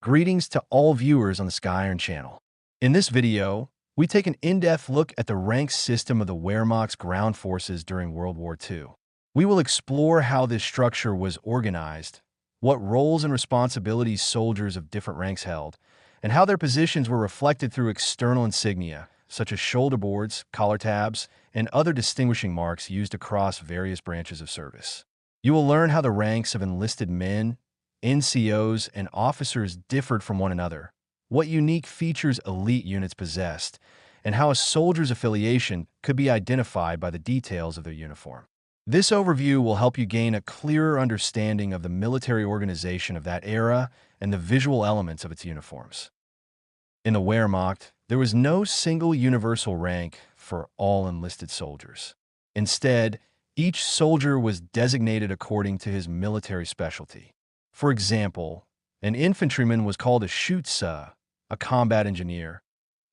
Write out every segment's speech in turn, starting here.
Greetings to all viewers on the Sky Iron channel. In this video, we take an in-depth look at the rank system of the Wehrmacht's ground forces during World War II. We will explore how this structure was organized, what roles and responsibilities soldiers of different ranks held, and how their positions were reflected through external insignia, such as shoulder boards, collar tabs, and other distinguishing marks used across various branches of service. You will learn how the ranks of enlisted men, NCOs, and officers differed from one another, what unique features elite units possessed, and how a soldier's affiliation could be identified by the details of their uniform. This overview will help you gain a clearer understanding of the military organization of that era and the visual elements of its uniforms. In the Wehrmacht, there was no single universal rank for all enlisted soldiers. Instead, each soldier was designated according to his military specialty. For example, an infantryman was called a Schütze, a combat engineer,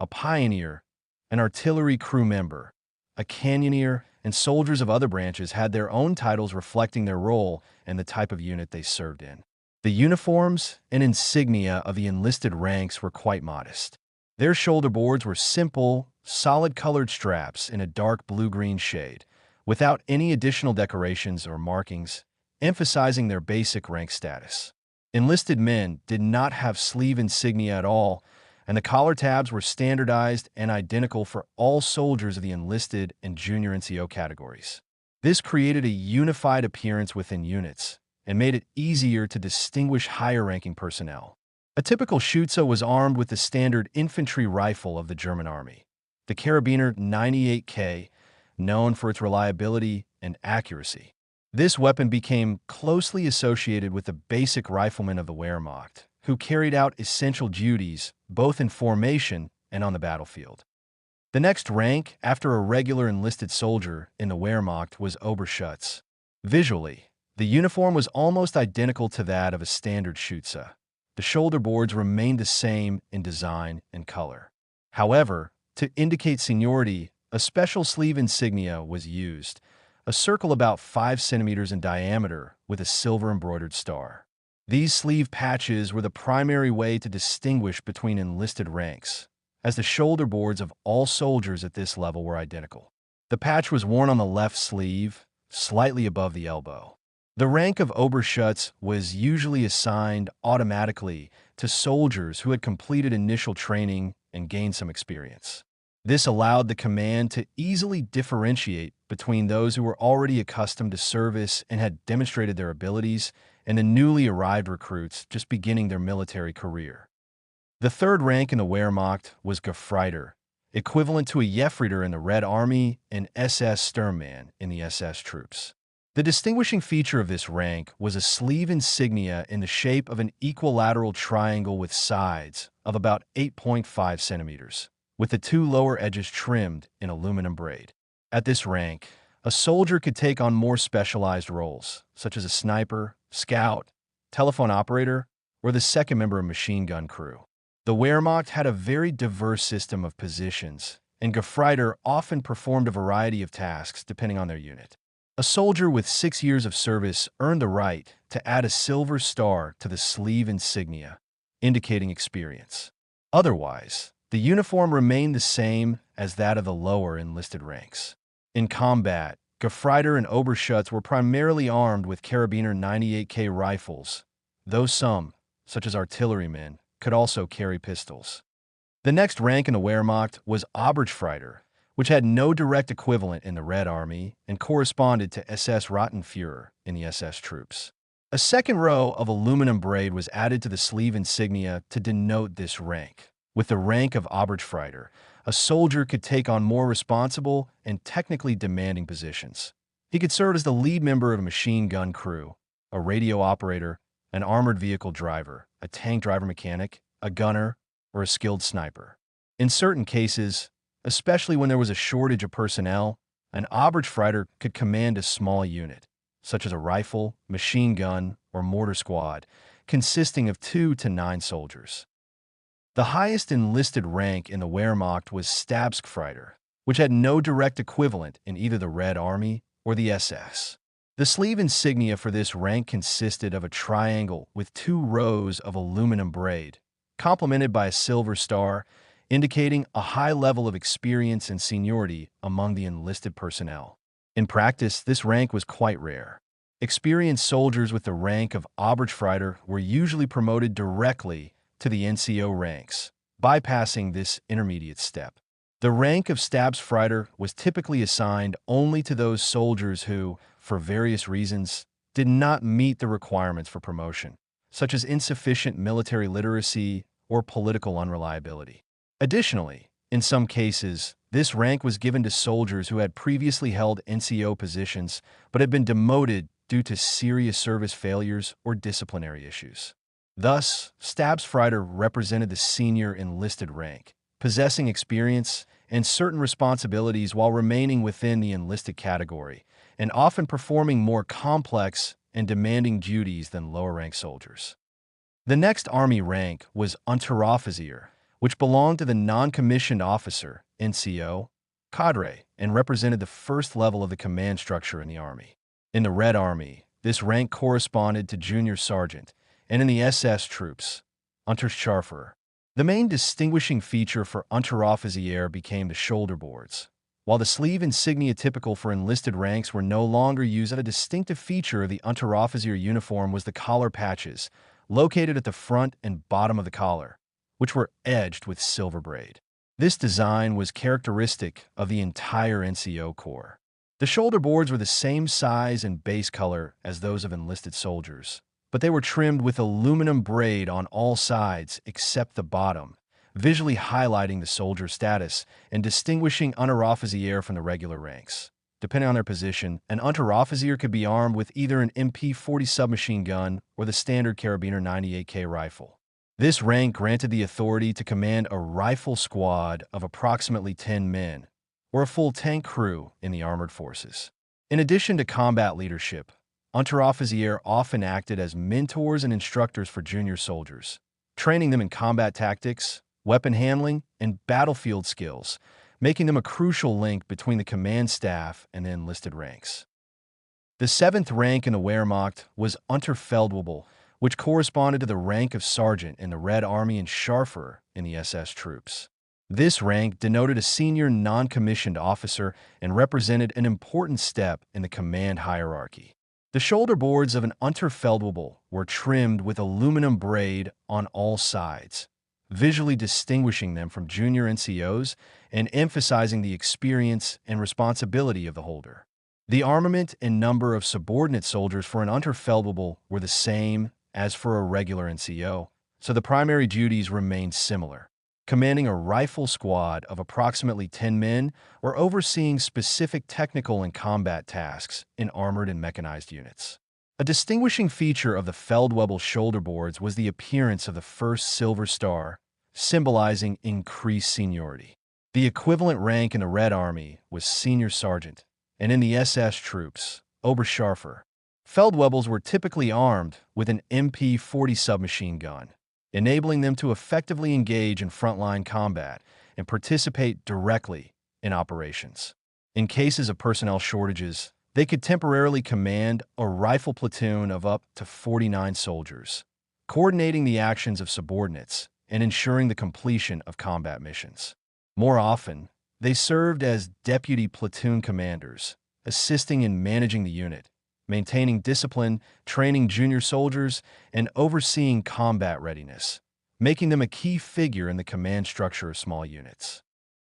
a pioneer, an artillery crew member, a cannoneer, and soldiers of other branches had their own titles reflecting their role and the type of unit they served in. The uniforms and insignia of the enlisted ranks were quite modest. Their shoulder boards were simple, solid-colored straps in a dark blue-green shade, without any additional decorations or markings, emphasizing their basic rank status. Enlisted men did not have sleeve insignia at all, and the collar tabs were standardized and identical for all soldiers of the enlisted and junior NCO categories. This created a unified appearance within units and made it easier to distinguish higher-ranking personnel. A typical Schütze was armed with the standard infantry rifle of the German Army, the Karabiner 98K, known for its reliability and accuracy. This weapon became closely associated with the basic riflemen of the Wehrmacht, who carried out essential duties both in formation and on the battlefield. The next rank after a regular enlisted soldier in the Wehrmacht was Oberschütz. Visually, the uniform was almost identical to that of a standard Schütze. The shoulder boards remained the same in design and color. However, to indicate seniority, a special sleeve insignia was used, a circle about 5 centimeters in diameter with a silver embroidered star. These sleeve patches were the primary way to distinguish between enlisted ranks, as the shoulder boards of all soldiers at this level were identical. The patch was worn on the left sleeve, slightly above the elbow. The rank of Oberschütz was usually assigned automatically to soldiers who had completed initial training and gained some experience. This allowed the command to easily differentiate between those who were already accustomed to service and had demonstrated their abilities and the newly arrived recruits just beginning their military career. The third rank in the Wehrmacht was Gefreiter, equivalent to a Jefreiter in the Red Army and SS Sturmmann in the SS troops. The distinguishing feature of this rank was a sleeve insignia in the shape of an equilateral triangle with sides of about 8.5 centimeters, with the two lower edges trimmed in aluminum braid. At this rank, a soldier could take on more specialized roles, such as a sniper, scout, telephone operator, or the second member of a machine gun crew. The Wehrmacht had a very diverse system of positions, and Gefreiter often performed a variety of tasks depending on their unit. A soldier with 6 years of service earned the right to add a silver star to the sleeve insignia, indicating experience. Otherwise, the uniform remained the same as that of the lower enlisted ranks. In combat, Gefreiter and Oberschütz were primarily armed with Karabiner 98K rifles, though some, such as artillerymen, could also carry pistols. The next rank in the Wehrmacht was Oberstfreiter, which had no direct equivalent in the Red Army and corresponded to SS Rottenführer in the SS troops. A second row of aluminum braid was added to the sleeve insignia to denote this rank. With the rank of Oberstfreiter, a soldier could take on more responsible and technically demanding positions. He could serve as the lead member of a machine gun crew, a radio operator, an armored vehicle driver, a tank driver mechanic, a gunner, or a skilled sniper. In certain cases, especially when there was a shortage of personnel, an Oberstfreiter could command a small unit, such as a rifle, machine gun, or mortar squad, consisting of 2 to 9 soldiers. The highest enlisted rank in the Wehrmacht was Stabsgefreiter, which had no direct equivalent in either the Red Army or the SS. The sleeve insignia for this rank consisted of a triangle with 2 rows of aluminum braid, complemented by a silver star, indicating a high level of experience and seniority among the enlisted personnel. In practice, this rank was quite rare. Experienced soldiers with the rank of Oberstfreiter were usually promoted directly to the NCO ranks, bypassing this intermediate step. The rank of Stabsfreiter was typically assigned only to those soldiers who, for various reasons, did not meet the requirements for promotion, such as insufficient military literacy or political unreliability. Additionally, in some cases, this rank was given to soldiers who had previously held NCO positions but had been demoted due to serious service failures or disciplinary issues. Thus, Stabsfreiter represented the senior enlisted rank, possessing experience and certain responsibilities while remaining within the enlisted category, and often performing more complex and demanding duties than lower-rank soldiers. The next Army rank was Unteroffizier, which belonged to the non-commissioned officer, NCO, cadre, and represented the first level of the command structure in the Army. In the Red Army, this rank corresponded to junior sergeant, and in the SS troops, Unterscharfer. The main distinguishing feature for Unteroffizier became the shoulder boards. While the sleeve insignia typical for enlisted ranks were no longer used, a distinctive feature of the Unteroffizier uniform was the collar patches, located at the front and bottom of the collar, which were edged with silver braid. This design was characteristic of the entire NCO Corps. The shoulder boards were the same size and base color as those of enlisted soldiers, but they were trimmed with aluminum braid on all sides except the bottom, visually highlighting the soldier's status and distinguishing Unteroffizier from the regular ranks. Depending on their position, an Unteroffizier could be armed with either an MP-40 submachine gun or the standard Karabiner 98K rifle. This rank granted the authority to command a rifle squad of approximately 10 men, or a full tank crew in the armored forces. In addition to combat leadership, Unteroffizier often acted as mentors and instructors for junior soldiers, training them in combat tactics, weapon handling, and battlefield skills, making them a crucial link between the command staff and the enlisted ranks. The 7th rank in the Wehrmacht was Unterfeldwebel, which corresponded to the rank of sergeant in the Red Army and Scharfer in the SS troops. This rank denoted a senior non-commissioned officer and represented an important step in the command hierarchy. The shoulder boards of an Unterfeldwebel were trimmed with aluminum braid on all sides, visually distinguishing them from junior NCOs and emphasizing the experience and responsibility of the holder. The armament and number of subordinate soldiers for an Unterfeldwebel were the same as for a regular NCO, so the primary duties remained similar, commanding a rifle squad of approximately 10 men or overseeing specific technical and combat tasks in armored and mechanized units. A distinguishing feature of the Feldwebel shoulder boards was the appearance of the first silver star, symbolizing increased seniority. The equivalent rank in the Red Army was senior sergeant, and in the SS troops, Oberscharfer. Feldwebels were typically armed with an MP-40 submachine gun, enabling them to effectively engage in frontline combat and participate directly in operations. In cases of personnel shortages, they could temporarily command a rifle platoon of up to 49 soldiers, coordinating the actions of subordinates and ensuring the completion of combat missions. More often, they served as deputy platoon commanders, assisting in managing the unit, maintaining discipline, training junior soldiers, and overseeing combat readiness, making them a key figure in the command structure of small units.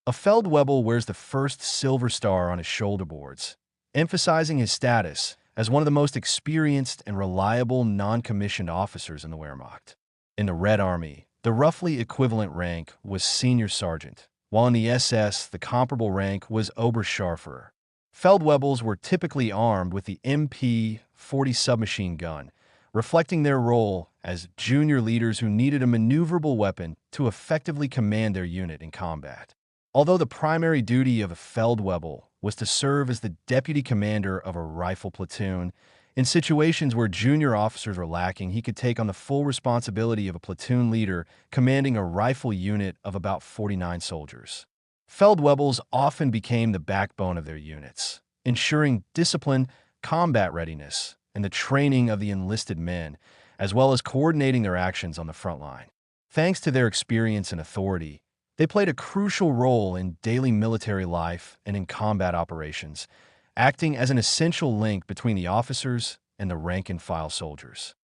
A Feldwebel wears the first silver star on his shoulder boards, emphasizing his status as one of the most experienced and reliable non-commissioned officers in the Wehrmacht. In the Red Army, the roughly equivalent rank was senior sergeant, while in the SS, the comparable rank was Oberscharfer. Feldwebels were typically armed with the MP-40 submachine gun, reflecting their role as junior leaders who needed a maneuverable weapon to effectively command their unit in combat. Although the primary duty of a Feldwebel was to serve as the deputy commander of a rifle platoon, in situations where junior officers were lacking, he could take on the full responsibility of a platoon leader commanding a rifle unit of about 49 soldiers. Feldwebels often became the backbone of their units, ensuring discipline, combat readiness, and the training of the enlisted men, as well as coordinating their actions on the front line. Thanks to their experience and authority, they played a crucial role in daily military life and in combat operations, acting as an essential link between the officers and the rank-and-file soldiers.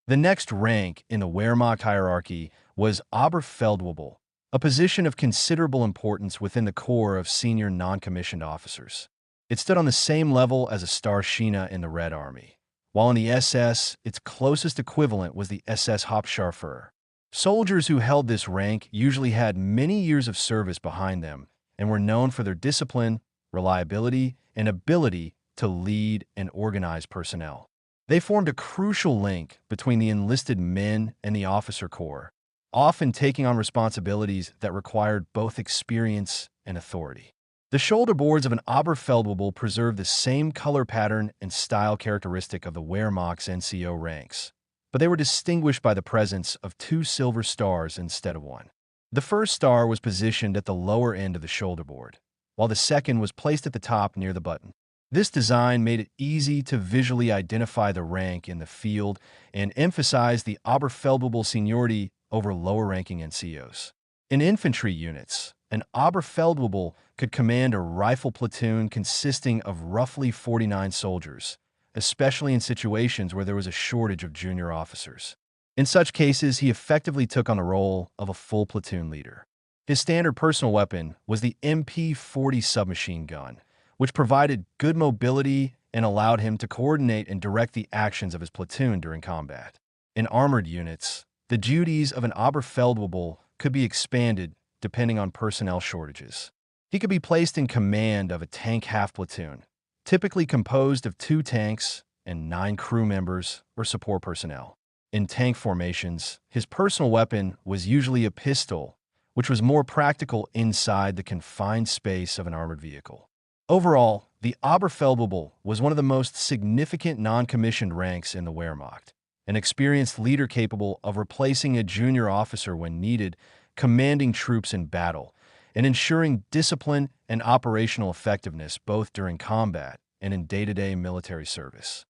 The next rank in the Wehrmacht hierarchy was Oberfeldwebel, a position of considerable importance within the corps of senior non-commissioned officers. It stood on the same level as a Starschina in the Red Army, while in the SS, its closest equivalent was the SS Hauptscharführer. Soldiers who held this rank usually had many years of service behind them and were known for their discipline, reliability, and ability to lead and organize personnel. They formed a crucial link between the enlisted men and the officer corps, often taking on responsibilities that required both experience and authority. The shoulder boards of an Oberfeldwebel preserve the same color pattern and style characteristic of the Wehrmacht's NCO ranks, but they were distinguished by the presence of two silver stars instead of one. The first star was positioned at the lower end of the shoulder board, while the second was placed at the top near the button. This design made it easy to visually identify the rank in the field and emphasized the Oberfeldwebel seniority over lower-ranking NCOs. In infantry units, an Oberfeldwebel could command a rifle platoon consisting of roughly 49 soldiers, especially in situations where there was a shortage of junior officers. In such cases, he effectively took on the role of a full platoon leader. His standard personal weapon was the MP-40 submachine gun, which provided good mobility and allowed him to coordinate and direct the actions of his platoon during combat. In armored units, the duties of an Oberfeldwebel could be expanded depending on personnel shortages. He could be placed in command of a tank half-platoon, typically composed of 2 tanks and 9 crew members or support personnel. In tank formations, his personal weapon was usually a pistol, which was more practical inside the confined space of an armored vehicle. Overall, the Oberfeldwebel was one of the most significant non-commissioned ranks in the Wehrmacht, an experienced leader capable of replacing a junior officer when needed, commanding troops in battle, and ensuring discipline and operational effectiveness both during combat and in day-to-day military service.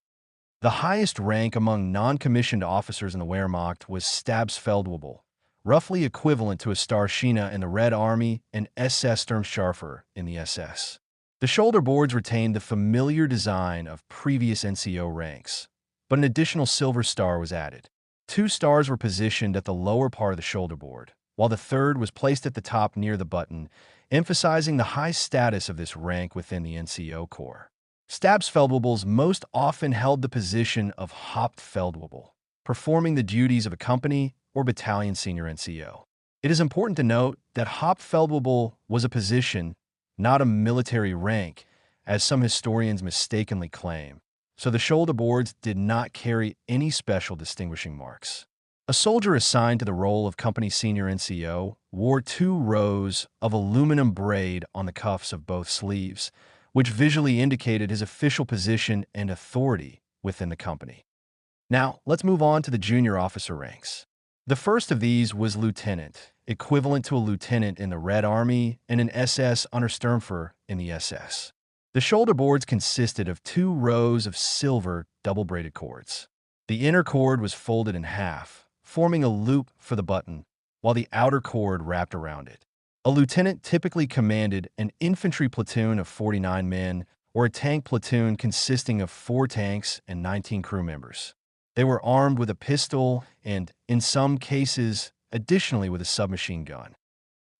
The highest rank among non-commissioned officers in the Wehrmacht was Stabsfeldwebel, roughly equivalent to a Starschina in the Red Army and SS Sturmscharfer in the SS. The shoulder boards retained the familiar design of previous NCO ranks, but an additional silver star was added. 2 stars were positioned at the lower part of the shoulder board, while the third was placed at the top near the button, emphasizing the high status of this rank within the NCO Corps. Stabsfeldwebels most often held the position of Hauptfeldwebel, performing the duties of a company or battalion senior NCO. It is important to note that Hauptfeldwebel was a position, not a military rank, as some historians mistakenly claim, so the shoulder boards did not carry any special distinguishing marks. A soldier assigned to the role of company senior NCO wore 2 rows of aluminum braid on the cuffs of both sleeves, which visually indicated his official position and authority within the company. Now, let's move on to the junior officer ranks. The first of these was lieutenant, equivalent to a lieutenant in the Red Army and an SS Untersturmfer in the SS. The shoulder boards consisted of 2 rows of silver double-braided cords. The inner cord was folded in half, forming a loop for the button, while the outer cord wrapped around it. A lieutenant typically commanded an infantry platoon of 49 men or a tank platoon consisting of 4 tanks and 19 crew members. They were armed with a pistol and, in some cases, additionally with a submachine gun.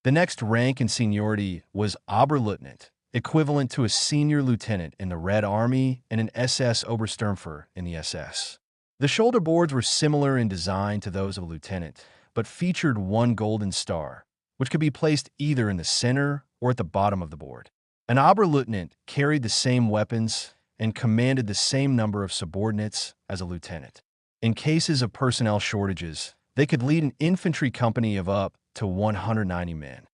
The next rank in seniority was Oberleutnant, equivalent to a senior lieutenant in the Red Army and an SS Obersturmfer in the SS. The shoulder boards were similar in design to those of a lieutenant, but featured 1 golden star, which could be placed either in the center or at the bottom of the board. An Oberleutnant carried the same weapons and commanded the same number of subordinates as a lieutenant. In cases of personnel shortages, they could lead an infantry company of up to 190 men.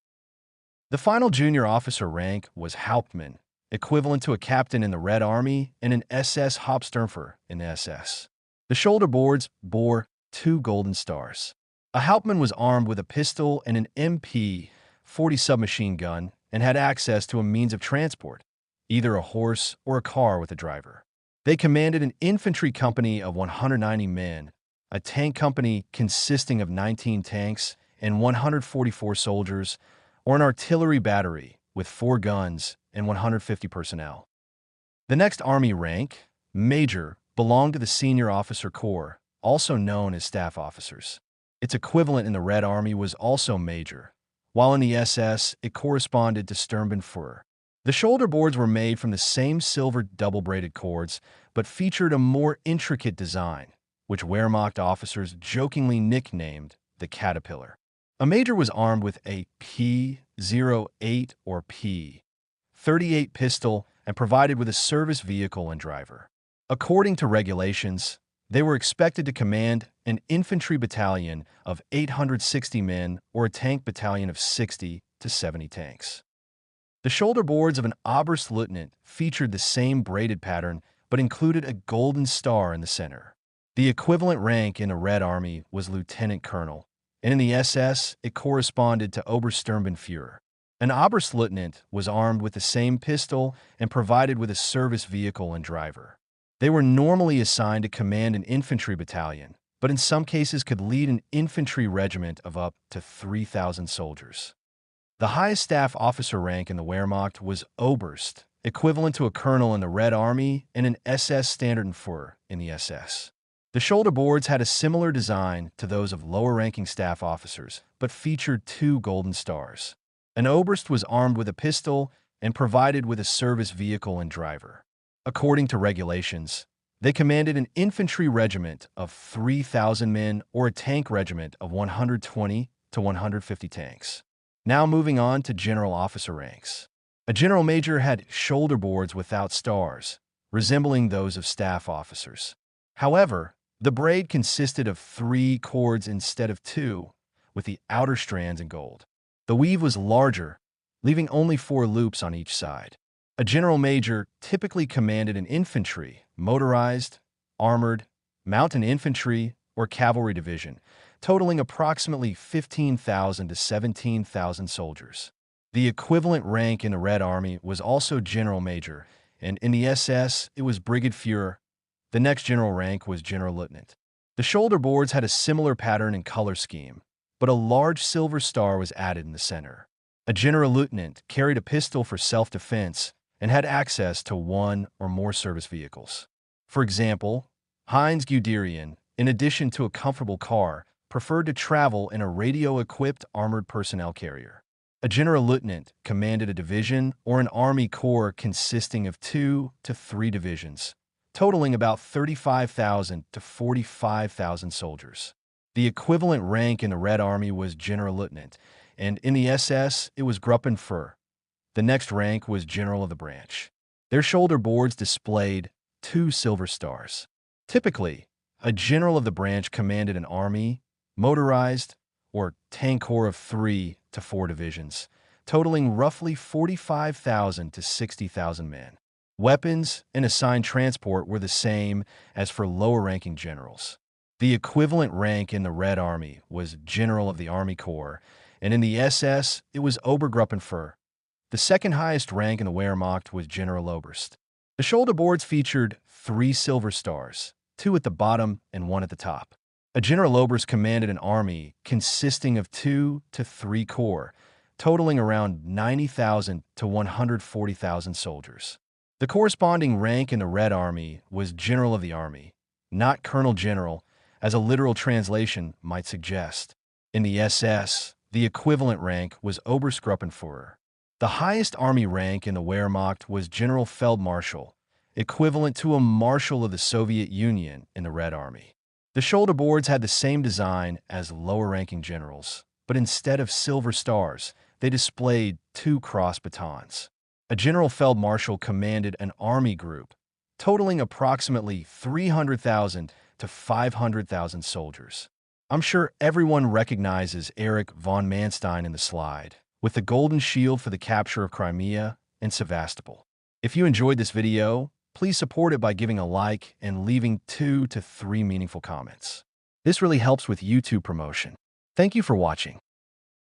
The final junior officer rank was Hauptmann, equivalent to a captain in the Red Army and an SS Hauptsturmfer in the SS. The shoulder boards bore 2 golden stars. A Hauptmann was armed with a pistol and an MP-40 submachine gun and had access to a means of transport, either a horse or a car with a driver. They commanded an infantry company of 190 men, a tank company consisting of 19 tanks and 144 soldiers, or an artillery battery with 4 guns and 150 personnel. The next Army rank, Major, belonged to the Senior Officer Corps, also known as staff officers. Its equivalent in the Red Army was also Major, while in the SS it corresponded to Sturmbannführer. The shoulder boards were made from the same silver double-braided cords, but featured a more intricate design, which Wehrmacht officers jokingly nicknamed the Caterpillar. A major was armed with a P-08 or P-38 pistol and provided with a service vehicle and driver. According to regulations, they were expected to command an infantry battalion of 860 men or a tank battalion of 60 to 70 tanks. The shoulder boards of an Oberstleutnant featured the same braided pattern but included a golden star in the center. The equivalent rank in the Red Army was Lieutenant Colonel, and in the SS it corresponded to Obersturmbannführer. An Oberstleutnant was armed with the same pistol and provided with a service vehicle and driver. They were normally assigned to command an infantry battalion, but in some cases could lead an infantry regiment of up to 3,000 soldiers. The highest staff officer rank in the Wehrmacht was Oberst, equivalent to a colonel in the Red Army and an SS Standartenführer in the SS. The shoulder boards had a similar design to those of lower-ranking staff officers, but featured 2 golden stars. An Oberst was armed with a pistol and provided with a service vehicle and driver. According to regulations, they commanded an infantry regiment of 3,000 men or a tank regiment of 120 to 150 tanks. Now moving on to general officer ranks. A general major had shoulder boards without stars, resembling those of staff officers. However, the braid consisted of 3 cords instead of 2, with the outer strands in gold. The weave was larger, leaving only 4 loops on each side. A general major typically commanded an infantry, motorized, armored, mountain infantry, or cavalry division, totaling approximately 15,000 to 17,000 soldiers. The equivalent rank in the Red Army was also general major, and in the SS it was Brigadefuhrer. The next general rank was general lieutenant. The shoulder boards had a similar pattern and color scheme, but a large silver star was added in the center. A general lieutenant carried a pistol for self-defense and had access to 1 or more service vehicles. For example, Heinz Guderian, in addition to a comfortable car, preferred to travel in a radio-equipped armored personnel carrier. A general lieutenant commanded a division or an army corps consisting of 2 to 3 divisions, totaling about 35,000 to 45,000 soldiers. The equivalent rank in the Red Army was general lieutenant, and in the SS it was Gruppenführer. The next rank was general of the branch. Their shoulder boards displayed 2 silver stars. Typically, a general of the branch commanded an army, motorized, or tank corps of 3 to 4 divisions, totaling roughly 45,000 to 60,000 men. Weapons and assigned transport were the same as for lower-ranking generals. The equivalent rank in the Red Army was General of the Army Corps, and in the SS it was Obergruppenführer. The second highest rank in the Wehrmacht was General Oberst. The shoulder boards featured 3 silver stars, 2 at the bottom and 1 at the top. A General Oberst commanded an army consisting of 2 to 3 corps, totaling around 90,000 to 140,000 soldiers. The corresponding rank in the Red Army was General of the Army, not Colonel General, as a literal translation might suggest. In the SS, the equivalent rank was Oberstgruppenführer. The highest army rank in the Wehrmacht was General Feldmarschall, equivalent to a Marshal of the Soviet Union in the Red Army. The shoulder boards had the same design as lower-ranking generals, but instead of silver stars, they displayed 2 cross batons. A General Feldmarschall commanded an army group, totaling approximately 300,000 to 500,000 soldiers. I'm sure everyone recognizes Erich von Manstein in the slide, with the golden shield for the capture of Crimea and Sevastopol. If you enjoyed this video, please support it by giving a like and leaving 2 to 3 meaningful comments. This really helps with YouTube promotion. Thank you for watching.